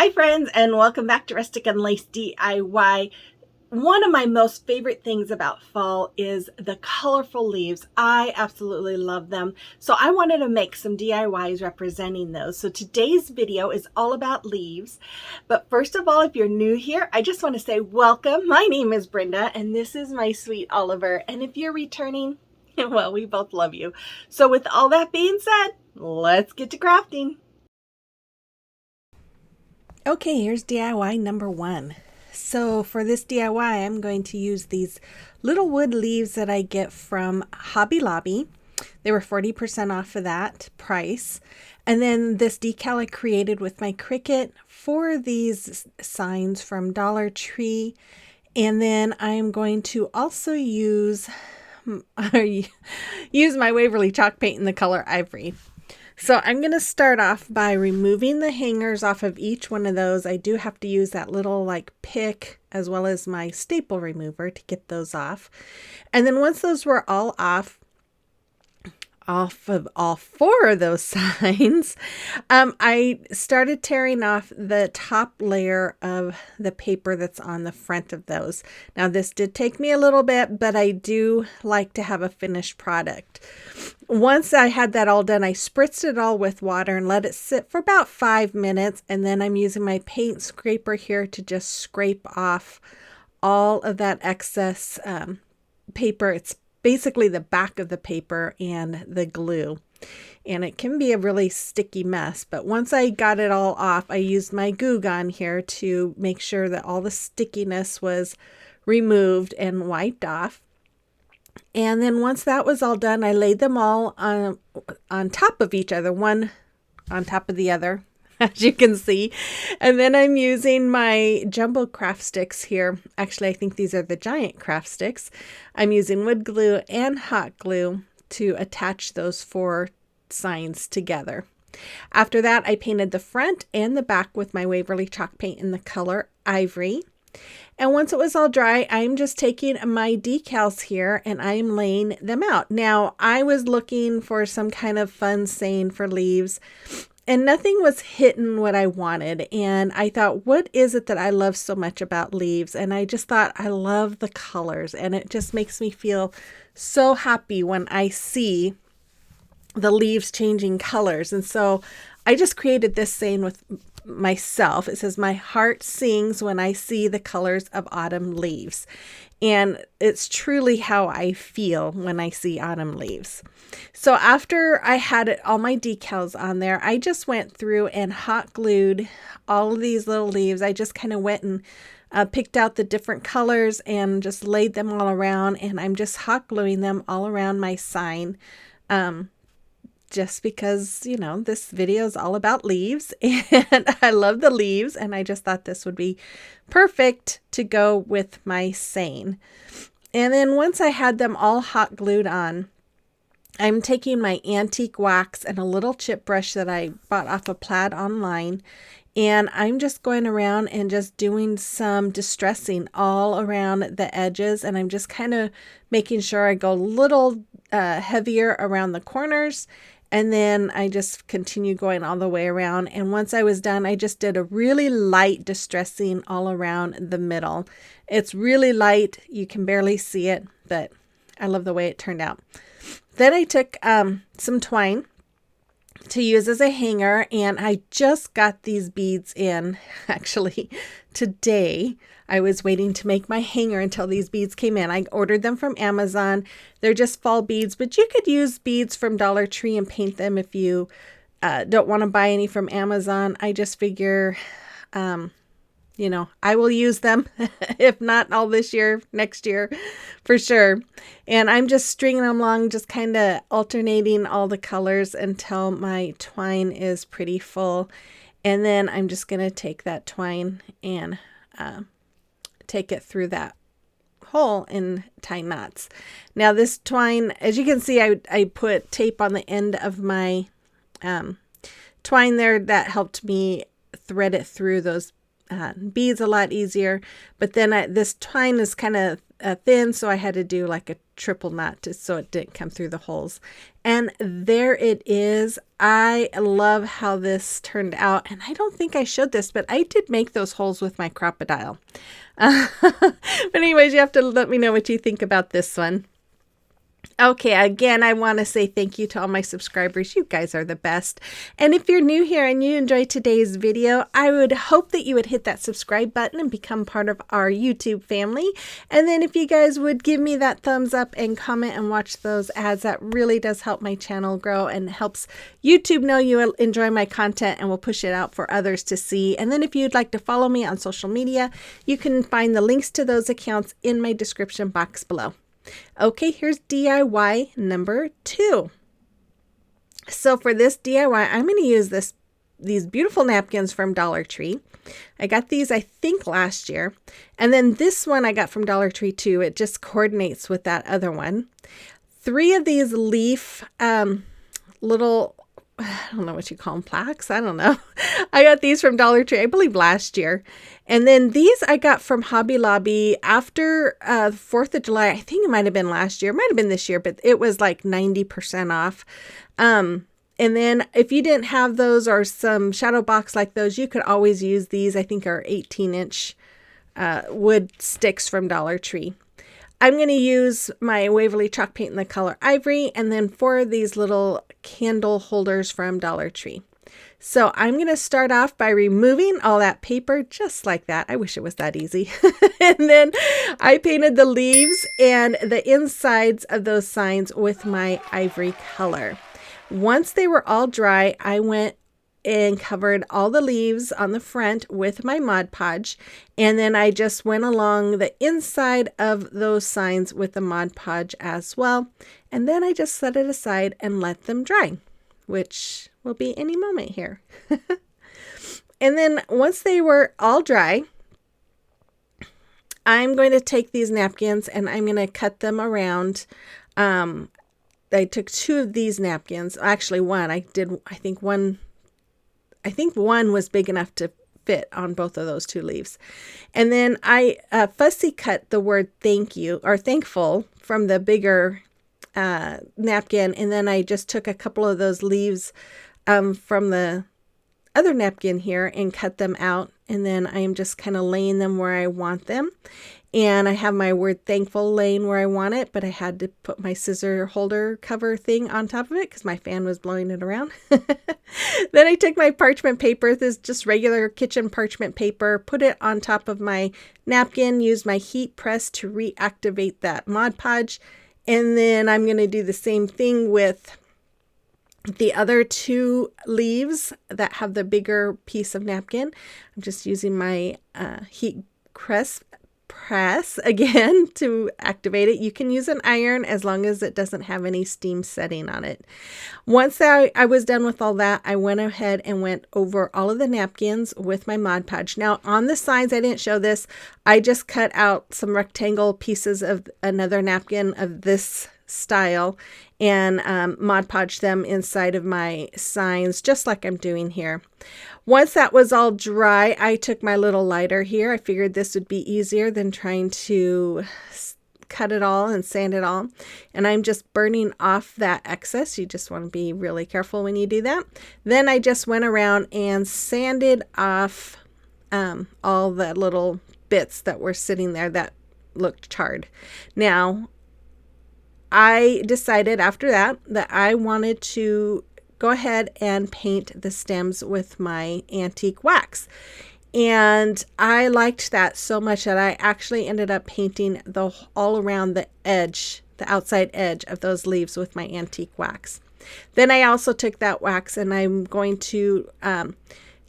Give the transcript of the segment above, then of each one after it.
Hi friends, and welcome back to Rustic and Lace DIY. One of my most favorite things about fall is the colorful leaves. I absolutely love them. So I wanted to make some DIYs representing those. So today's video is all about leaves. But first of all, if you're new here, I just want to say welcome. My name is Brenda and this is my sweet Oliver. And if you're returning, well, we both love you. So with all that being said, let's get to crafting. Okay, here's DIY number one. So for this DIY, I'm going to use these little wood leaves that I get from Hobby Lobby. They were 40% off of that price. And then this decal I created with my Cricut for these signs from Dollar Tree. And then I'm going to also use my Waverly chalk paint in the color Ivory. So I'm going to start off by removing the hangers off of each one of those. I do have to use that little pick as well as my staple remover to get those off. And then once those were all off of all four of those signs, I started tearing off the top layer of the paper that's on the front of those. Now this did take me a little bit, but I do like to have a finished product. Once I had that all done, I spritzed it all with water and let it sit for about 5 minutes. And then I'm using my paint scraper here to just scrape off all of that excess paper. It's basically the back of the paper and the glue. And it can be a really sticky mess. But once I got it all off, I used my glue gun here to make sure that all the stickiness was removed and wiped off. And then once that was all done, I laid them all on top of each other, one on top of the other, as you can see. And then I'm using my jumbo craft sticks here. Actually, I think these are the giant craft sticks. I'm using wood glue and hot glue to attach those four signs together. After that, I painted the front and the back with my Waverly chalk paint in the color Ivory. And once it was all dry, I'm just taking my decals here and I'm laying them out. Now, I was looking for some kind of fun saying for leaves and nothing was hitting what I wanted. And I thought, what is it that I love so much about leaves? And I just thought, I love the colors, and it just makes me feel so happy when I see the leaves changing colors. And so I just created this saying with myself. It says, my heart sings when I see the colors of autumn leaves. And it's truly how I feel when I see autumn leaves. So after I had all my decals on there, I just went through and hot glued all of these little leaves. I just kind of went and picked out the different colors and just laid them all around. And I'm just hot gluing them all around my sign. Just because, you know, this video is all about leaves and I love the leaves, and I just thought this would be perfect to go with my saying. And then once I had them all hot glued on, I'm taking my antique wax and a little chip brush that I bought off of Plaid online, and I'm just going around and just doing some distressing all around the edges, and I'm just kind of making sure I go a little heavier around the corners. And then I just continue going all the way around. And once I was done, I just did a really light distressing all around the middle. It's really light. You can barely see it, but I love the way it turned out. Then I took some twine to use as a hanger, and I just got these beads in actually today. I was waiting to make my hanger until these beads came in. I ordered them from Amazon. They're just fall beads, but you could use beads from Dollar Tree and paint them if you don't want to buy any from Amazon. I just figure, you know, I will use them. If not all this year, next year for sure. And I'm just stringing them along, just kind of alternating all the colors until my twine is pretty full. And then I'm just going to take that twine and take it through that hole and tie knots. Now this twine, as you can see, I put tape on the end of my twine there. That helped me thread it through those beads a lot easier. But then this twine is kind of thin, so I had to do like a triple knot so it didn't come through the holes. And there it is. I love how this turned out, and I don't think I showed this, but I did make those holes with my crocodile. But anyways, you have to let me know what you think about this one. Okay, again, I want to say thank you to all my subscribers. You guys are the best. And if you're new here and you enjoyed today's video, I would hope that you would hit that subscribe button and become part of our YouTube family. And then if you guys would give me that thumbs up and comment and watch those ads, that really does help my channel grow and helps YouTube know you enjoy my content and will push it out for others to see. And then if you'd like to follow me on social media, you can find the links to those accounts in my description box below. Okay, here's DIY number 2. So for this DIY, I'm going to use these beautiful napkins from Dollar Tree. I got these, I think, last year. And then this one I got from Dollar Tree too. It just coordinates with that other one. 3 of these leaf little, I don't know what you call them, plaques. I don't know. I got these from Dollar Tree, I believe last year. And then these I got from Hobby Lobby after 4th of July. I think it might have been last year. It might have been this year, but it was like 90% off. And then if you didn't have those or some shadow box like those, you could always use these. I think are 18-inch wood sticks from Dollar Tree. I'm going to use my Waverly chalk paint in the color Ivory, and then 4 of these little candle holders from Dollar Tree. So I'm going to start off by removing all that paper just like that. I wish it was that easy. And then I painted the leaves and the insides of those signs with my Ivory color. Once they were all dry, I went and covered all the leaves on the front with my Mod Podge, and then I just went along the inside of those signs with the Mod Podge as well, and then I just set it aside and let them dry, which will be any moment here. And then once they were all dry, I'm going to take these napkins and I'm going to cut them around. I took 2 of these napkins, actually one. I think one was big enough to fit on both of those 2 leaves. And then I fussy cut the word thank you or thankful from the bigger napkin. And then I just took a couple of those leaves from the other napkin here and cut them out. And then I am just kind of laying them where I want them. And I have my word thankful laying where I want it, but I had to put my scissor holder cover thing on top of it because my fan was blowing it around. Then I took my parchment paper, this is just regular kitchen parchment paper, put it on top of my napkin, used my heat press to reactivate that Mod Podge. And then I'm going to do the same thing with the other 2 leaves that have the bigger piece of napkin. I'm just using my heat press again to activate it. You can use an iron as long as it doesn't have any steam setting on it. Once I was done with all that, I went ahead and went over all of the napkins with my Mod Podge. Now on the sides, I didn't show this. I just cut out some rectangle pieces of another napkin of this style and Mod Podge them inside of my signs just like I'm doing here. Once that was all dry, I took my little lighter here. I figured this would be easier than trying to cut it all and sand it all. And I'm just burning off that excess. You just want to be really careful when you do that. Then I just went around and sanded off all the little bits that were sitting there that looked charred. Now, I decided after that I wanted to go ahead and paint the stems with my antique wax. And I liked that so much that I actually ended up painting all around the edge, the outside edge of those leaves with my antique wax. Then I also took that wax and I'm going to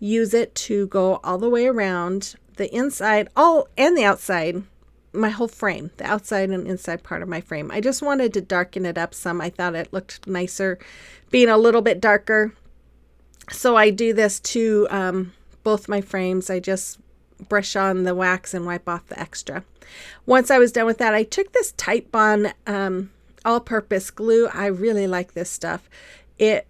use it to go all the way around the inside, and the outside, my whole frame, the outside and inside part of my frame. I just wanted to darken it up some. I thought it looked nicer being a little bit darker. So I do this to both my frames. I just brush on the wax and wipe off the extra. Once I was done with that, I took this Type Bond all-purpose glue. I really like this stuff. It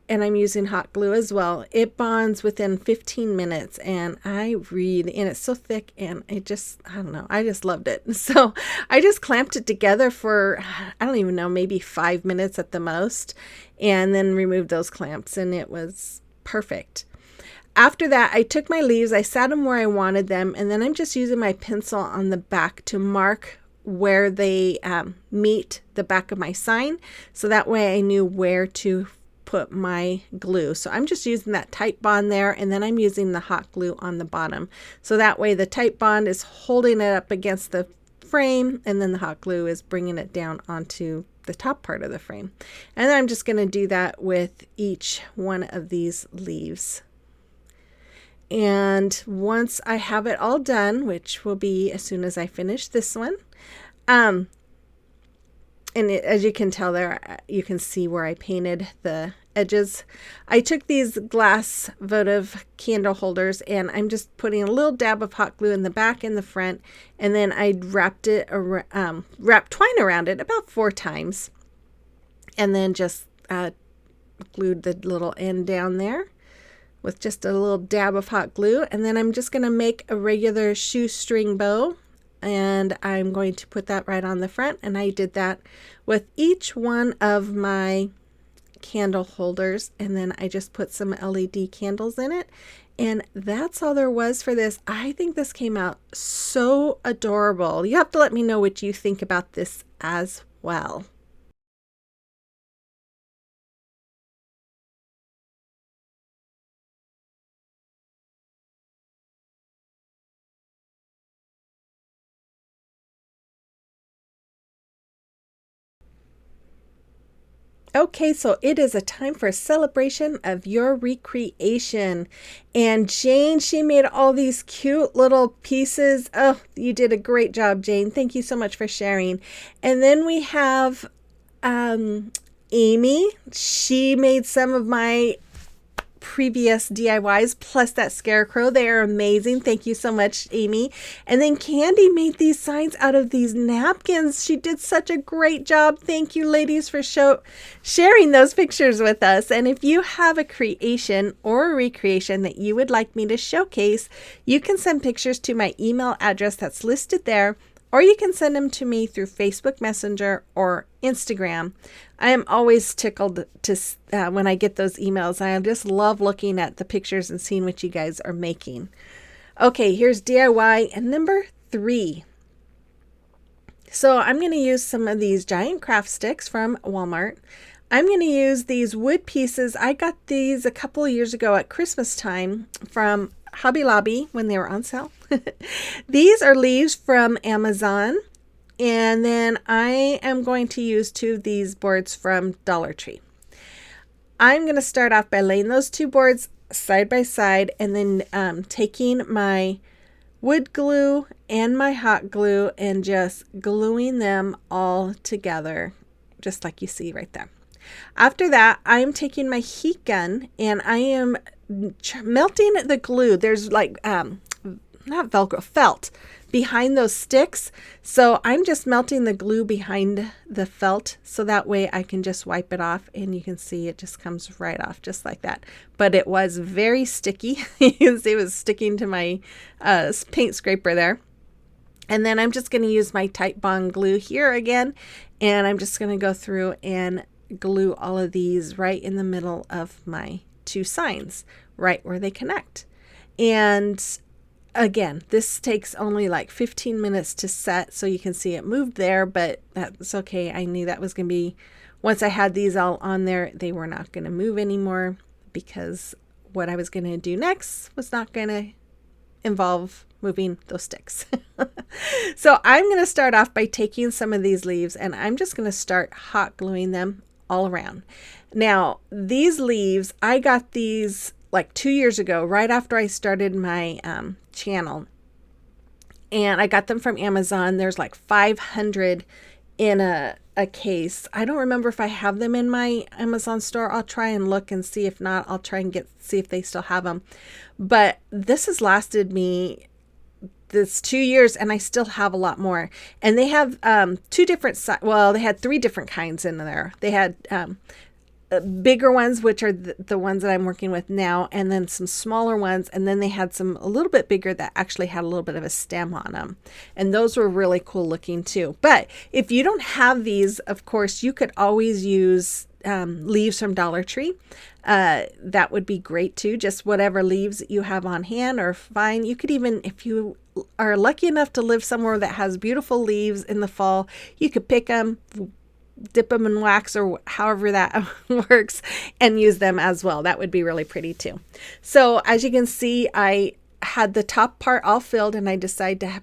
and I'm using hot glue as well, it bonds within 15 minutes, and and it's so thick, and it just, I don't know, I just loved it. So I just clamped it together for, I don't even know, maybe 5 minutes at the most, and then removed those clamps, and it was perfect. After that, I took my leaves, I sat them where I wanted them, and then I'm just using my pencil on the back to mark where they meet the back of my sign, so that way I knew where to put my glue. So I'm just using that tight bond there, and then I'm using the hot glue on the bottom. So that way the tight bond is holding it up against the frame, and then the hot glue is bringing it down onto the top part of the frame. And then I'm just going to do that with each one of these leaves. And once I have it all done, which will be as soon as I finish this one, as you can tell there, you can see where I painted the edges. I took these glass votive candle holders, and I'm just putting a little dab of hot glue in the back and the front, and then I wrapped twine around it about 4 times, and then just glued the little end down there with just a little dab of hot glue. And then I'm just going to make a regular shoestring bow, and I'm going to put that right on the front, and I did that with each one of my candle holders, and then I just put some LED candles in it, and that's all there was for this. I think this came out so adorable. You have to let me know what you think about this as well. Okay, so it is a time for a celebration of your recreation. And Jane, she made all these cute little pieces. Oh, you did a great job, Jane. Thank you so much for sharing. And then we have Amy. She made some of my previous DIYs plus that scarecrow. They are amazing. Thank you so much, Amy. And then Candy made these signs out of these napkins. She did such a great job. Thank you, ladies, for sharing those pictures with us. And if you have a creation or a recreation that you would like me to showcase, you can send pictures to my email address that's listed there, or you can send them to me through Facebook Messenger or Instagram. I am always tickled to when I get those emails. I just love looking at the pictures and seeing what you guys are making. Okay, here's DIY number 3. So I'm going to use some of these giant craft sticks from Walmart. I'm going to use these wood pieces. I got these a couple of years ago at Christmas time from Hobby Lobby when they were on sale. These are leaves from Amazon. And then I am going to use 2 of these boards from Dollar Tree. I'm going to start off by laying those 2 boards side by side, and then taking my wood glue and my hot glue and just gluing them all together, just like you see right there. After that, I'm taking my heat gun and I am melting the glue. There's like, not Velcro, felt behind those sticks. So I'm just melting the glue behind the felt, so that way I can just wipe it off, and you can see it just comes right off just like that. But it was very sticky. You can see it was sticking to my paint scraper there. And then I'm just going to use my Titebond glue here again, and I'm just going to go through and glue all of these right in the middle of my 2 signs, right where they connect. And again, this takes only like 15 minutes to set, so you can see it moved there, but that's okay. I knew that was going to be, once I had these all on there, they were not going to move anymore, because what I was going to do next was not going to involve moving those sticks. So I'm going to start off by taking some of these leaves, and I'm just going to start hot gluing them all around. Now, these leaves, I got these like 2 years ago, right after I started my channel, and I got them from Amazon. There's like 500 in a case. I don't remember if I have them in my Amazon store. I'll try and look and see. If not, I'll try and see if they still have them. But this has lasted me this 2 years, and I still have a lot more. And they have 2 different well, they had 3 different kinds in there. They had bigger ones, which are the ones that I'm working with now, and then some smaller ones, and then they had some a little bit bigger that actually had a little bit of a stem on them, and those were really cool looking too. But if you don't have these, of course, you could always use leaves from Dollar Tree. That would be great too, just whatever leaves you have on hand or fine. You could even, if you are lucky enough to live somewhere that has beautiful leaves in the fall, you could pick them, dip them in wax or however that works, and use them as well. That would be really pretty too. So as you can see, I had the top part all filled, and I decided to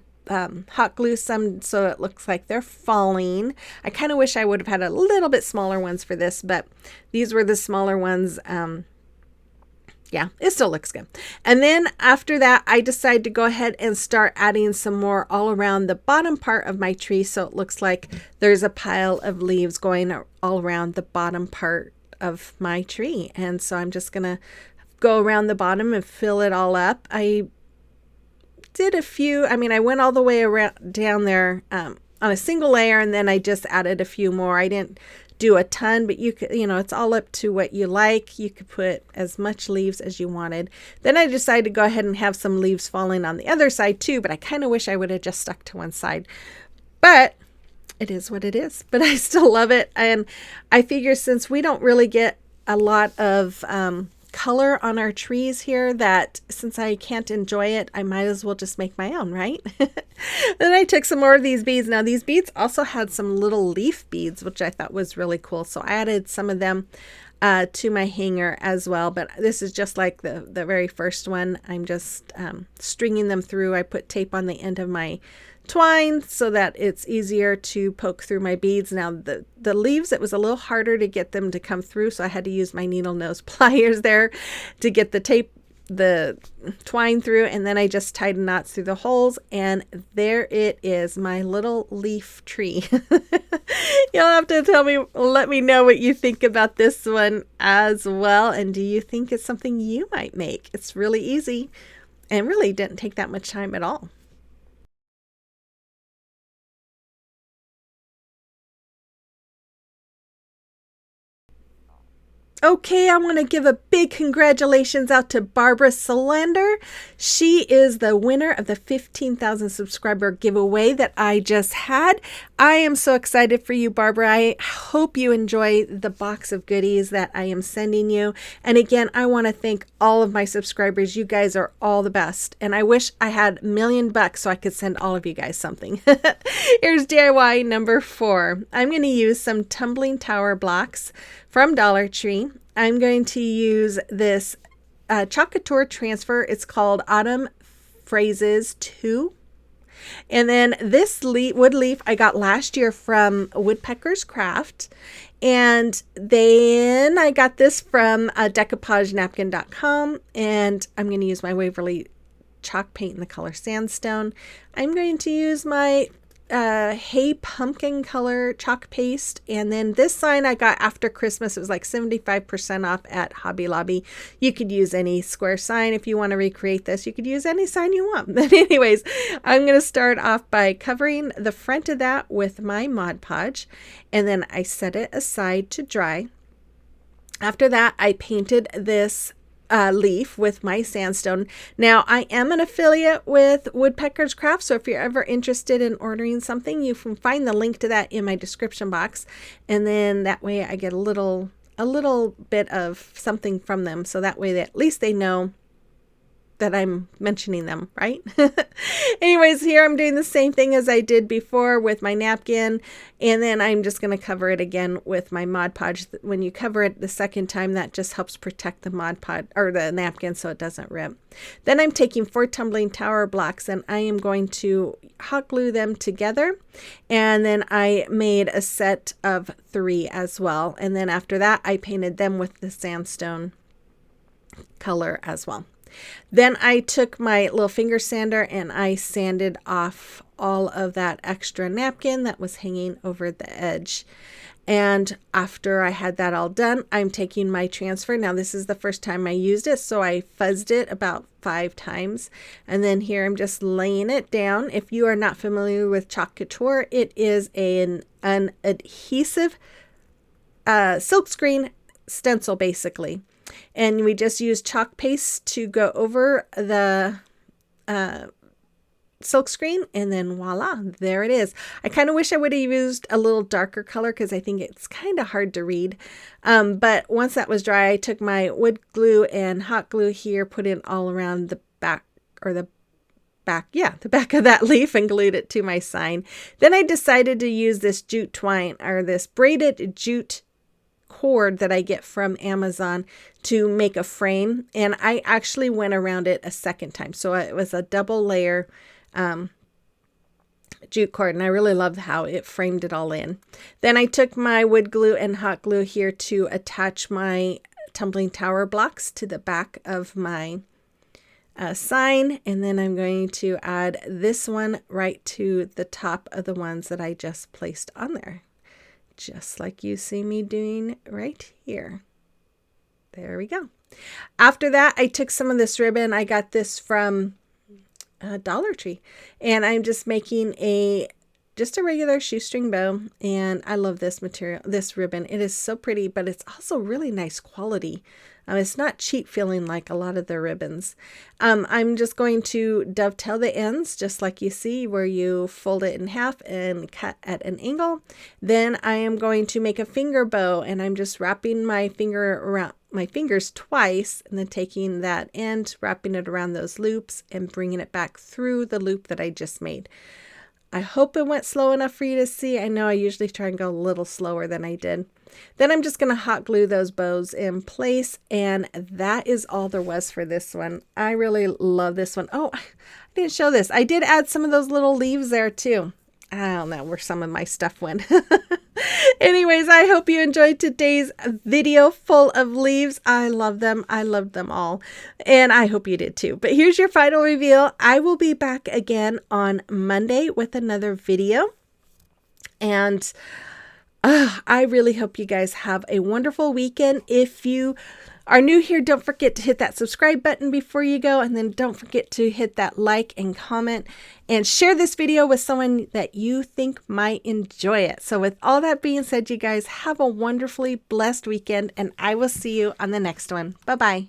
hot glue some so it looks like they're falling. I kind of wish I would have had a little bit smaller ones for this, but these were the smaller ones. Yeah, it still looks good. And then after that, I decided to go ahead and start adding some more all around the bottom part of my tree, so it looks like there's a pile of leaves going all around the bottom part of my tree. And so I'm just gonna go around the bottom and fill it all up. I did a few, I went all the way around down there on a single layer, and then I just added a few more. I didn't do a ton, but you could, it's all up to what you like. You could put as much leaves as you wanted. Then I decided to go ahead and have some leaves falling on the other side too, but I kind of wish I would have just stuck to one side. But it is what it is, but I still love it. And I figure since we don't really get a lot of color on our trees here, that since I can't enjoy it, I might as well just make my own, right? Then I took some more of these beads. Now these beads also had some little leaf beads, which I thought was really cool, so I added some of them to my hanger as well. But this is just like the very first one. I'm just stringing them through. I put tape on the end of my twine so that it's easier to poke through my beads. Now the leaves, it was a little harder to get them to come through, so I had to use my needle nose pliers there to get the twine through, and then I just tied knots through the holes, and there it is, my little leaf tree. You'll have to let me know what you think about this one as well, and do you think it's something you might make? It's really easy and really didn't take that much time at all. Okay, I want to give a big congratulations out to Barbara Solander. She is the winner of the 15,000 subscriber giveaway that I just had. I am so excited for you, Barbara. I hope you enjoy the box of goodies that I am sending you. And again, I want to thank all of my subscribers. You guys are all the best. And I wish I had $1 million so I could send all of you guys something. Here's DIY number 4. I'm going to use some tumbling tower blocks from Dollar Tree. I'm going to use this Chalk Couture transfer. It's called Autumn Phrases 2. And then this wood leaf I got last year from Woodpecker's Craft. And then I got this from DECOUPAGE and I'm going to use my Waverly chalk paint in the color Sandstone. I'm going to use my Hay Pumpkin color chalk paste, and then this sign I got after Christmas. It was like 75% off at Hobby Lobby. You could use any square sign if you want to recreate this. You could use any sign you want. But anyways, I'm going to start off by covering the front of that with my Mod Podge, and then I set it aside to dry. After that, I painted this leaf with my Sandstone. Now, I am an affiliate with Woodpecker's Craft, so if you're ever interested in ordering something, you can find the link to that in my description box, and then that way I get a little bit of something from them, so that way at least they know that I'm mentioning them, right? Anyways, here I'm doing the same thing as I did before with my napkin, and then I'm just going to cover it again with my Mod Podge. When you cover it the second time, that just helps protect the Mod Podge or the napkin so it doesn't rip. Then I'm taking 4 tumbling tower blocks, and I am going to hot glue them together, and then I made a set of 3 as well, and then after that I painted them with the Sandstone color as well. Then I took my little finger sander and I sanded off all of that extra napkin that was hanging over the edge. And after I had that all done, I'm taking my transfer. Now this is the first time I used it, so I fuzzed it about 5 times. And then here I'm just laying it down. If you are not familiar with Chalk Couture, it is an adhesive silkscreen stencil basically. And we just use chalk paste to go over the silk screen, and then voila, there it is. I kind of wish I would have used a little darker color because I think it's kind of hard to read. But once that was dry, I took my wood glue and hot glue here, put it all around the back, or the back of that leaf, and glued it to my sign. Then I decided to use this jute twine, or this braided jute cord that I get from Amazon to make a frame, and I actually went around it a second time, so it was a double layer jute cord, and I really love how it framed it all in. Then I took my wood glue and hot glue here to attach my tumbling tower blocks to the back of my sign, and then I'm going to add this one right to the top of the ones that I just placed on there, just like you see me doing right here. There we go. After that, I took some of this ribbon. I got this from Dollar Tree, and I'm just making just a regular shoestring bow, and I love this material, this ribbon. It is so pretty, but it's also really nice quality. It's not cheap feeling like a lot of the ribbons. I'm just going to dovetail the ends, just like you see where you fold it in half and cut at an angle. Then I am going to make a finger bow, and I'm just wrapping my fingers twice, and then taking that end, wrapping it around those loops, and bringing it back through the loop that I just made. I hope it went slow enough for you to see. I know I usually try and go a little slower than I did. Then I'm just going to hot glue those bows in place, and that is all there was for this one. I really love this one. Oh, I didn't show this. I did add some of those little leaves there too. I don't know where some of my stuff went. Anyways, I hope you enjoyed today's video full of leaves. I love them. I loved them all. And I hope you did too. But here's your final reveal. I will be back again on Monday with another video. And I really hope you guys have a wonderful weekend. If you are new here, don't forget to hit that subscribe button before you go, and then don't forget to hit that like and comment and share this video with someone that you think might enjoy it. So with all that being said, you guys have a wonderfully blessed weekend, and I will see you on the next one. Bye-bye.